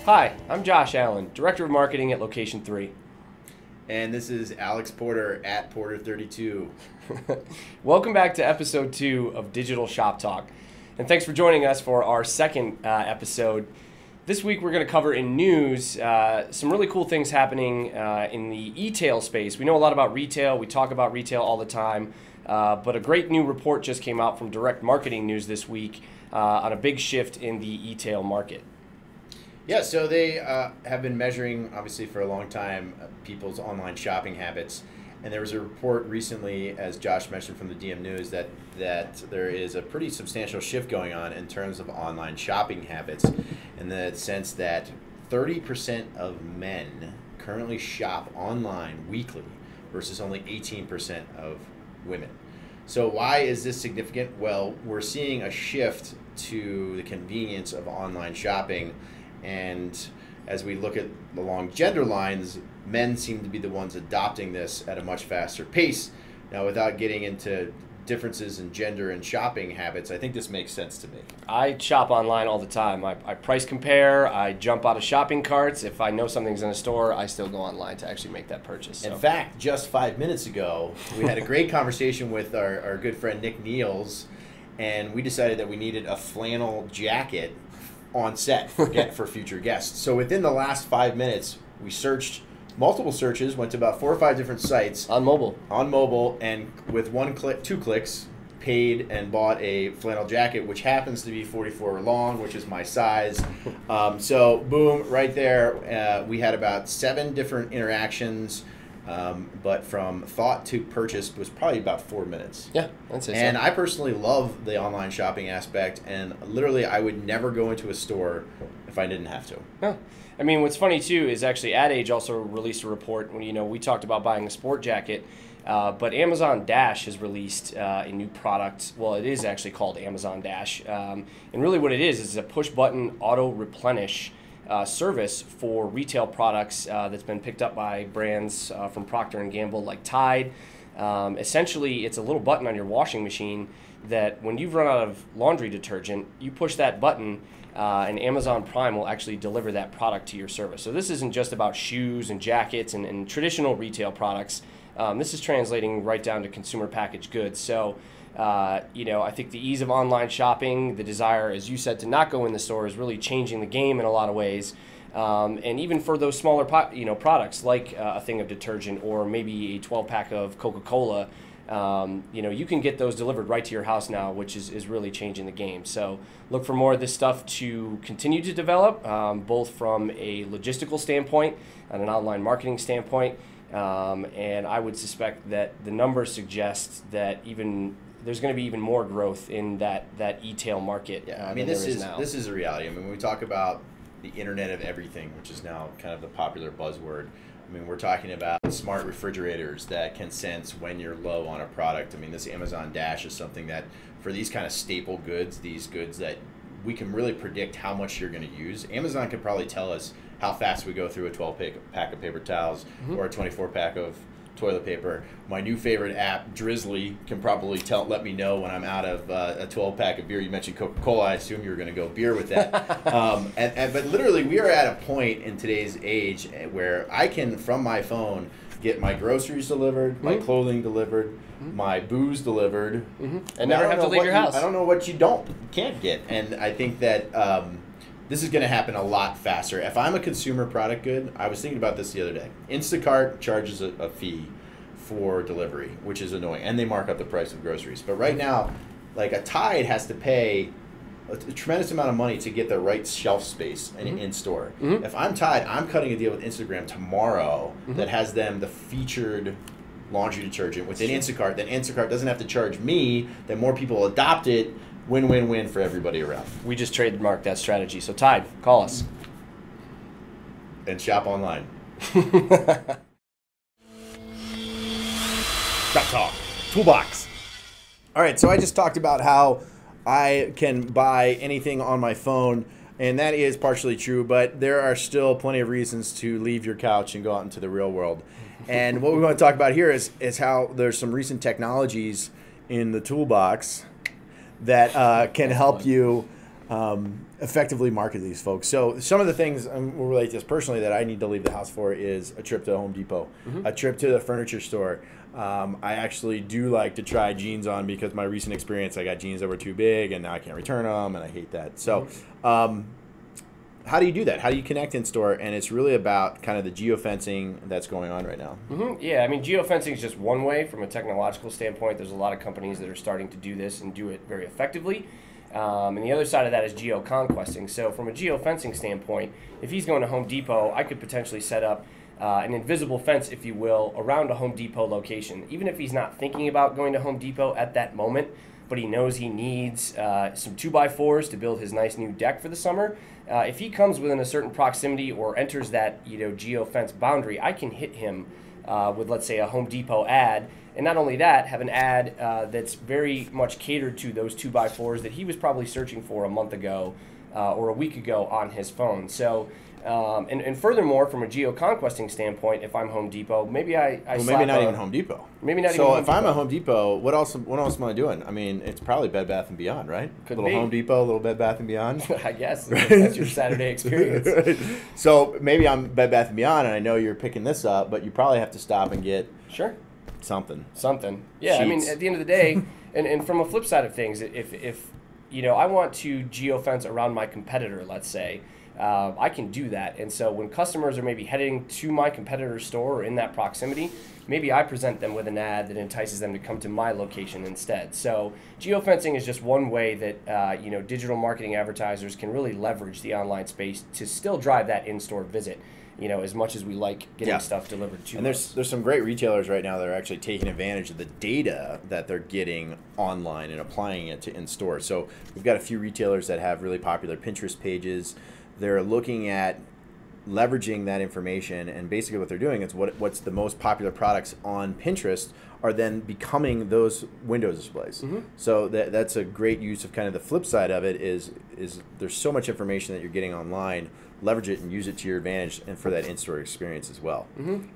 Hi, I'm Josh Allen, Director of Marketing at Location3. And this is Alex Porter at Porter32. Welcome back to episode 2 of Digital Shoptalk. And thanks for joining us for our second episode. This week we're going to cover in news some really cool things happening in the e-tail space. We know a lot about retail. We talk about retail all the time. But a great new report just came out from Direct Marketing News this week on a big shift in the e-tail market. Yeah, so they have been measuring, obviously, for a long time, people's online shopping habits. And there was a report recently, as Josh mentioned from the DM News, that there is a pretty substantial shift going on in terms of online shopping habits, in the sense that 30% of men currently shop online weekly versus only 18% of women. So why is this significant? Well, we're seeing a shift to the convenience of online shopping. And as we look at along gender lines, men seem to be the ones adopting this at a much faster pace. Now, without getting into differences in gender and shopping habits, I think this makes sense to me. I shop online all the time. I price compare, I jump out of shopping carts. If I know something's in a store, I still go online to actually make that purchase. So. In fact, just 5 minutes ago, we had a great conversation with our good friend Nick Niels, and we decided that we needed a flannel jacket on set for future guests. So within the last 5 minutes, we searched multiple searches, went to about 4 or 5 different sites. On mobile, and with 2 clicks, paid and bought a flannel jacket, which happens to be 44 long, which is my size. So boom, right there, we had about 7 different interactions. But from thought to purchase was probably about 4 minutes. Yeah, that's it. And I personally love the online shopping aspect, and literally I would never go into a store if I didn't have to. No. I mean, what's funny too is actually Ad Age also released a report when we talked about buying a sport jacket, but Amazon Dash has released a new product. Well, it is actually called Amazon Dash, and really what it is a push-button auto-replenish service for retail products that's been picked up by brands from Procter & Gamble like Tide. Essentially, it's a little button on your washing machine that when you've run out of laundry detergent, you push that button and Amazon Prime will actually deliver that product to your service. So this isn't just about shoes and jackets and traditional retail products. This is translating right down to consumer packaged goods. So I think the ease of online shopping, the desire, as you said, to not go in the store is really changing the game in a lot of ways. And even for those smaller products like a thing of detergent or maybe a 12-pack of Coca-Cola, you can get those delivered right to your house now, which is really changing the game. So look for more of this stuff to continue to develop, both from a logistical standpoint and an online marketing standpoint. And I would suspect that the numbers suggest that there's going to be even more growth in that e-tail market. Yeah, I mean, this is a reality. I mean, when we talk about the Internet of Everything, which is now kind of the popular buzzword, I mean, we're talking about smart refrigerators that can sense when you're low on a product. I mean, this Amazon Dash is something that, for these kind of staple goods, these goods that we can really predict how much you're going to use, Amazon could probably tell us how fast we go through a 12-pack of paper towels or a 24-pack of toilet paper. My new favorite app, Drizzly, can probably let me know when I'm out of a 12-pack of beer. You mentioned Coca-Cola. I assume you were going to go beer with that. But literally, we are at a point in today's age where I can, from my phone, get my groceries delivered, my clothing delivered, my booze delivered, and never have to leave your house. I don't know what you can't get. And I think that this is going to happen a lot faster. If I'm a consumer product good, I was thinking about this the other day. Instacart charges a fee for delivery, which is annoying, and they mark up the price of groceries. But right now, like a Tide has to pay a tremendous amount of money to get the right shelf space in store. If I'm Tide, I'm cutting a deal with Instagram tomorrow that has them the featured laundry detergent within Instacart. Then Instacart doesn't have to charge me. Then more people adopt it. Win-win-win for everybody around. We just trademarked that strategy. So Tide, call us. And shop online. Shop Talk. Toolbox. All right, so I just talked about how I can buy anything on my phone, and that is partially true, but there are still plenty of reasons to leave your couch and go out into the real world. And what we want to talk about here is how there's some recent technologies in the toolbox that can help you effectively market these folks. So some of the things, we'll relate to this personally, that I need to leave the house for is a trip to Home Depot, a trip to the furniture store. I actually do like to try jeans on because my recent experience, I got jeans that were too big and now I can't return them and I hate that. So how do you do that? How do you connect in store? And it's really about kind of the geofencing that's going on right now. Yeah, I mean, geofencing is just one way from a technological standpoint. There's a lot of companies that are starting to do this and do it very effectively. And the other side of that is geo-conquesting. So from a geofencing standpoint, if he's going to Home Depot, I could potentially set up an invisible fence, if you will, around a Home Depot location. Even if he's not thinking about going to Home Depot at that moment, but he knows he needs some 2x4s to build his nice new deck for the summer. If he comes within a certain proximity or enters that geo-fence boundary, I can hit him with, let's say, a Home Depot ad. And not only that, have an ad that's very much catered to those 2x4s that he was probably searching for a month ago or a week ago on his phone. So, and furthermore, from a geo-conquesting standpoint, if I'm Home Depot, maybe maybe not even Home Depot. Maybe not even Home Home Depot. So if I'm a Home Depot, what else am I doing? I mean, it's probably Bed Bath & Beyond, right? Could little be. Home Depot, little Bed Bath & Beyond. I guess. That's your Saturday experience. Right. So maybe I'm Bed Bath & Beyond, and I know you're picking this up, but you probably have to stop and get something. Yeah, Sheets. I mean, at the end of the day, and from a flip side of things, if I want to geofence around my competitor, let's say, I can do that. And so when customers are maybe heading to my competitor's store or in that proximity, maybe I present them with an ad that entices them to come to my location instead. So geofencing is just one way that digital marketing advertisers can really leverage the online space to still drive that in-store visit. As much as we like getting stuff delivered to us. There's some great retailers right now that are actually taking advantage of the data that they're getting online and applying it to in-store. So we've got a few retailers that have really popular Pinterest pages. They're looking at leveraging that information, and basically what they're doing is what's the most popular products on Pinterest are then becoming those window displays. So that's a great use of kind of the flip side of it is there's so much information that you're getting online. Leverage it and use it to your advantage and for that in-store experience as well. And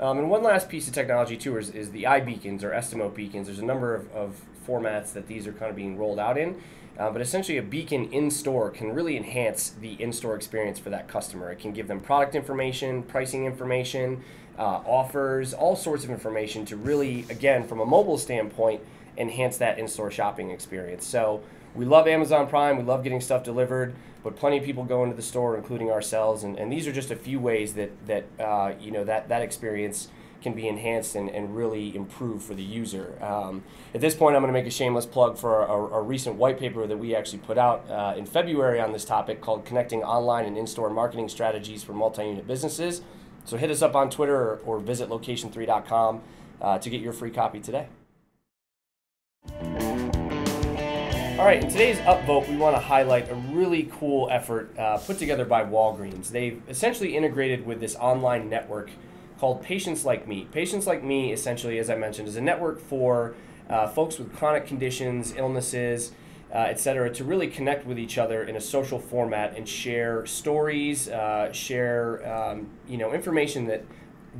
one last piece of technology too is the iBeacons or Estimo beacons. There's a number of formats that these are kind of being rolled out in. But essentially a beacon in-store can really enhance the in-store experience for that customer. It can give them product information, pricing information, offers, all sorts of information to really, again, from a mobile standpoint, enhance that in-store shopping experience. So we love Amazon Prime, we love getting stuff delivered, but plenty of people go into the store, including ourselves, and these are just a few ways that experience can be enhanced and really improved for the user. At this point, I'm going to make a shameless plug for a recent white paper that we actually put out in February on this topic called Connecting Online and In-Store Marketing Strategies for Multi-Unit Businesses. So hit us up on Twitter or visit Location3.com to get your free copy today. All right, in today's upvote, we want to highlight a really cool effort put together by Walgreens. They've essentially integrated with this online network called Patients Like Me. Patients Like Me, essentially, as I mentioned, is a network for folks with chronic conditions, illnesses, et cetera, to really connect with each other in a social format and share stories, share information that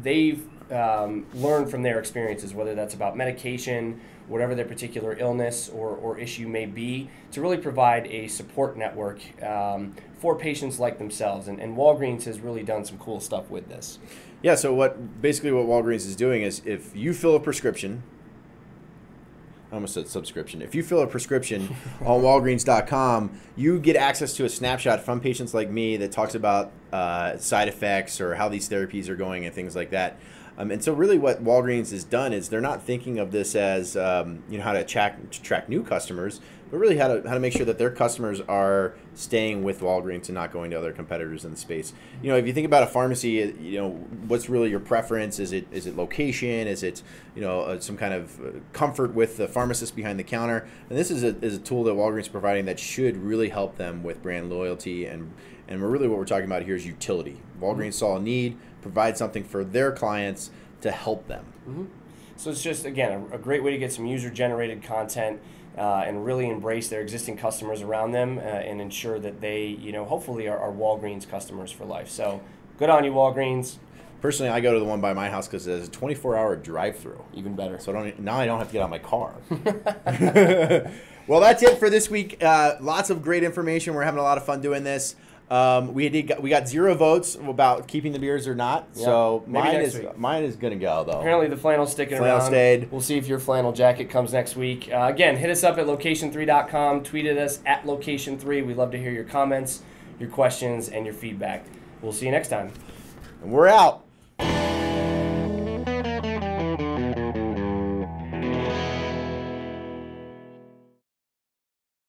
they've learned from their experiences, whether that's about medication, whatever their particular illness or issue may be, to really provide a support network for patients like themselves. And Walgreens has really done some cool stuff with this. Yeah, so what Walgreens is doing is if you fill a prescription, I almost said subscription. If you fill a prescription on Walgreens.com, you get access to a snapshot from Patients Like Me that talks about side effects or how these therapies are going and things like that. And so really what Walgreens has done is they're not thinking of this as how to track new customers, but really how to make sure that their customers are staying with Walgreens and not going to other competitors in the space. If you think about a pharmacy, what's really your preference? Is it location? Is it some kind of comfort with the pharmacist behind the counter? And this is a tool that Walgreens is providing that should really help them with brand loyalty and really what we're talking about here is utility. Walgreens saw a need, provide something for their clients to help them. So it's just, again, a great way to get some user-generated content and really embrace their existing customers around them and ensure that they, hopefully are Walgreens customers for life. So good on you, Walgreens. Personally, I go to the one by my house because it has a 24-hour drive-through. Even better. So now I don't have to get out of my car. Well, that's it for this week. Lots of great information. We're having a lot of fun doing this. We got 0 votes about keeping the beers or not. Yep. So mine is gonna go though. Apparently the flannel's sticking around. Flannel stayed. We'll see if your flannel jacket comes next week. Again, hit us up at location3.com. Tweet at us at location3. We'd love to hear your comments, your questions, and your feedback. We'll see you next time. And we're out.